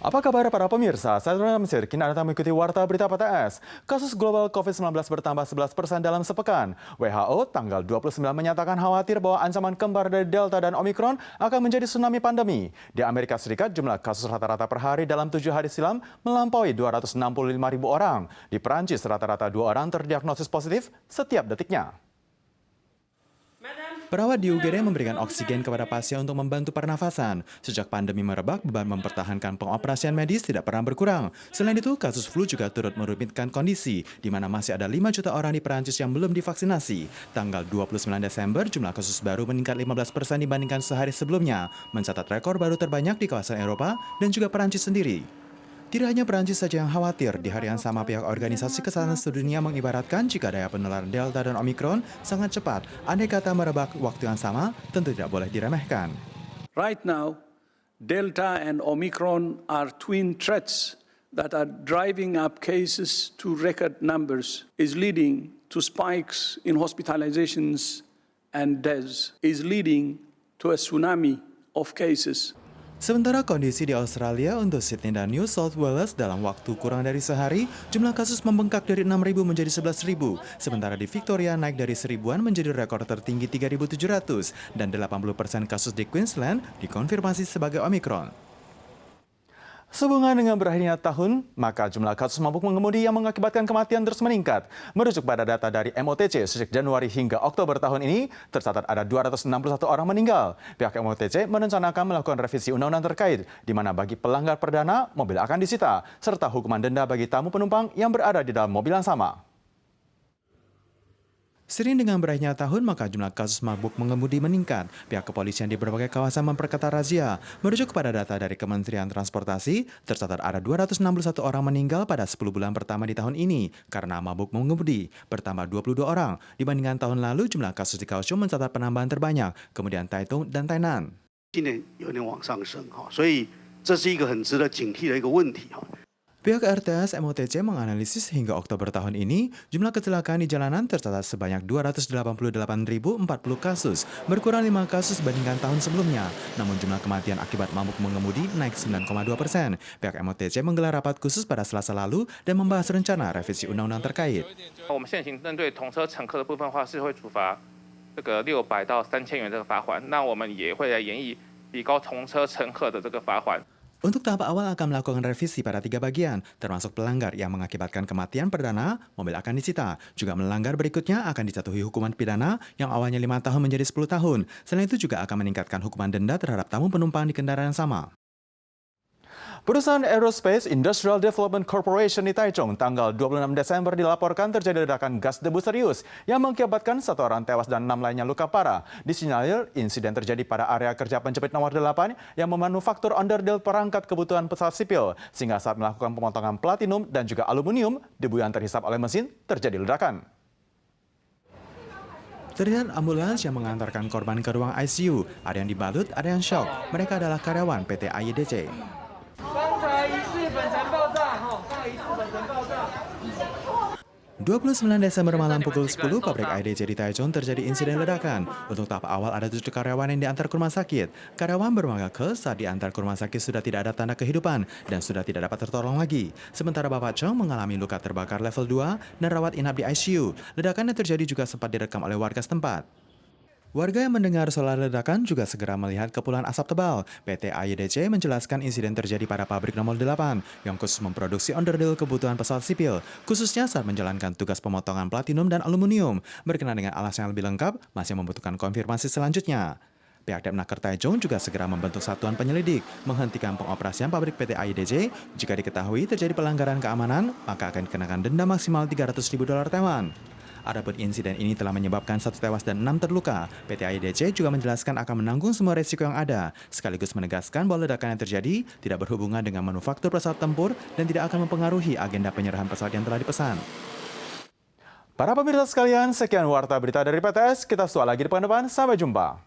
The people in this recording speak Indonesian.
Apa kabar para pemirsa? Saya Ronald Mesir, kini Anda mengikuti Warta Berita PTS. Kasus global COVID-19 bertambah 11% dalam sepekan. WHO tanggal 29 menyatakan khawatir bahwa ancaman kembar dari Delta dan Omicron akan menjadi tsunami pandemi. Di Amerika Serikat, jumlah kasus rata-rata per hari dalam 7 hari silam melampaui 265.000 orang. Di Perancis, rata-rata 2 orang terdiagnosis positif setiap detiknya. Perawat di UGD memberikan oksigen kepada pasien untuk membantu pernafasan. Sejak pandemi merebak, beban mempertahankan pengoperasian medis tidak pernah berkurang. Selain itu, kasus flu juga turut merumitkan kondisi, di mana masih ada 5 juta orang di Perancis yang belum divaksinasi. Tanggal 29 Desember, jumlah kasus baru meningkat 15% dibandingkan sehari sebelumnya, mencatat rekor baru terbanyak di kawasan Eropa dan juga Perancis sendiri. Tidak hanya Perancis saja yang khawatir, di hari yang sama pihak Organisasi Kesehatan Sedunia mengibaratkan jika daya penularan Delta dan Omicron sangat cepat. Andai kata merebak waktu yang sama, tentu tidak boleh diremehkan. Right now, Delta and Omicron are twin threats that are driving up cases to record numbers, is leading to spikes in hospitalizations and deaths, is leading to a tsunami of cases. Sementara kondisi di Australia untuk Sydney dan New South Wales dalam waktu kurang dari sehari, jumlah kasus membengkak dari 6.000 menjadi 11.000. Sementara di Victoria naik dari 1.000-an menjadi rekor tertinggi 3.700 dan 80% kasus di Queensland dikonfirmasi sebagai Omicron. Sehubungan dengan berakhirnya tahun, maka jumlah kasus mabuk mengemudi yang mengakibatkan kematian terus meningkat. Merujuk pada data dari MOTC, sejak Januari hingga Oktober tahun ini, tercatat ada 261 orang meninggal. Pihak MOTC merencanakan melakukan revisi undang-undang terkait, di mana bagi pelanggar perdana, mobil akan disita, serta hukuman denda bagi tamu penumpang yang berada di dalam mobil yang sama. Seiring dengan berakhirnya tahun, maka jumlah kasus mabuk mengemudi meningkat. Pihak kepolisian di berbagai kawasan memperketat razia. Merujuk kepada data dari Kementerian Transportasi, tercatat ada 261 orang meninggal pada 10 bulan pertama di tahun ini karena mabuk mengemudi, bertambah 22 orang. Dibandingkan tahun lalu, jumlah kasus di Kaohsiung mencatat penambahan terbanyak, kemudian Taitung dan Tainan. Pihak RTS MOTC menganalisis hingga Oktober tahun ini, jumlah kecelakaan di jalanan tercatat sebanyak 288.040 kasus, berkurang 5 kasus dibandingkan tahun sebelumnya. Namun jumlah kematian akibat mabuk mengemudi naik 9,2%. Pihak MOTC menggelar rapat khusus pada Selasa lalu dan membahas rencana revisi undang-undang terkait. 600到3000元这个罚款，那我们也会来研议提高同车乘客的这个罚款。 Untuk tahap awal akan melakukan revisi pada 3 bagian, termasuk pelanggar yang mengakibatkan kematian perdana, mobil akan disita. Juga melanggar berikutnya akan dijatuhi hukuman pidana yang awalnya 5 tahun menjadi 10 tahun. Selain itu juga akan meningkatkan hukuman denda terhadap tamu penumpang di kendaraan yang sama. Perusahaan Aerospace Industrial Development Corporation di Taichung tanggal 26 Desember dilaporkan terjadi ledakan gas debu serius yang mengakibatkan 1 orang tewas dan 6 lainnya luka parah. Disinyalir insiden terjadi pada area kerja penjepit nomor 8 yang memanufaktur onderdil perangkat kebutuhan pesawat sipil, sehingga saat melakukan pemotongan platinum dan juga aluminium, debu yang terhisap oleh mesin terjadi ledakan. Terlihat ambulans yang mengantarkan korban ke ruang ICU, ada yang dibalut, ada yang shock. Mereka adalah karyawan PT AYDC. 29 Desember malam pukul 10, pabrik AYDC di Taichung terjadi insiden ledakan. Untuk tahap awal ada 7 karyawan yang diantar ke rumah sakit. Karyawan bermengaku saat diantar ke rumah sakit sudah tidak ada tanda kehidupan dan sudah tidak dapat tertolong lagi. Sementara Bapak Chong mengalami luka terbakar level 2 dan rawat inap di ICU. Ledakan yang terjadi juga sempat direkam oleh warga setempat. Warga yang mendengar soal ledakan juga segera melihat kepulan asap tebal. PT AYDC menjelaskan insiden terjadi pada pabrik nomor 8 yang khusus memproduksi onderdil kebutuhan pesawat sipil, khususnya saat menjalankan tugas pemotongan platinum dan aluminium. Berkenaan dengan alasan yang lebih lengkap, masih membutuhkan konfirmasi selanjutnya. Pihak Depnaker Taichung juga segera membentuk satuan penyelidik, menghentikan pengoperasian pabrik PT AYDC. Jika diketahui terjadi pelanggaran keamanan, maka akan dikenakan denda maksimal $300.000 Taiwan. Adapun insiden ini telah menyebabkan 1 tewas dan 6 terluka. PT AYDC juga menjelaskan akan menanggung semua resiko yang ada, sekaligus menegaskan bahwa ledakan yang terjadi tidak berhubungan dengan manufaktur pesawat tempur dan tidak akan mempengaruhi agenda penyerahan pesawat yang telah dipesan. Para pemirsa sekalian, sekian Warta Berita dari PTS. Kita jumpa lagi di pekan depan. Sampai jumpa.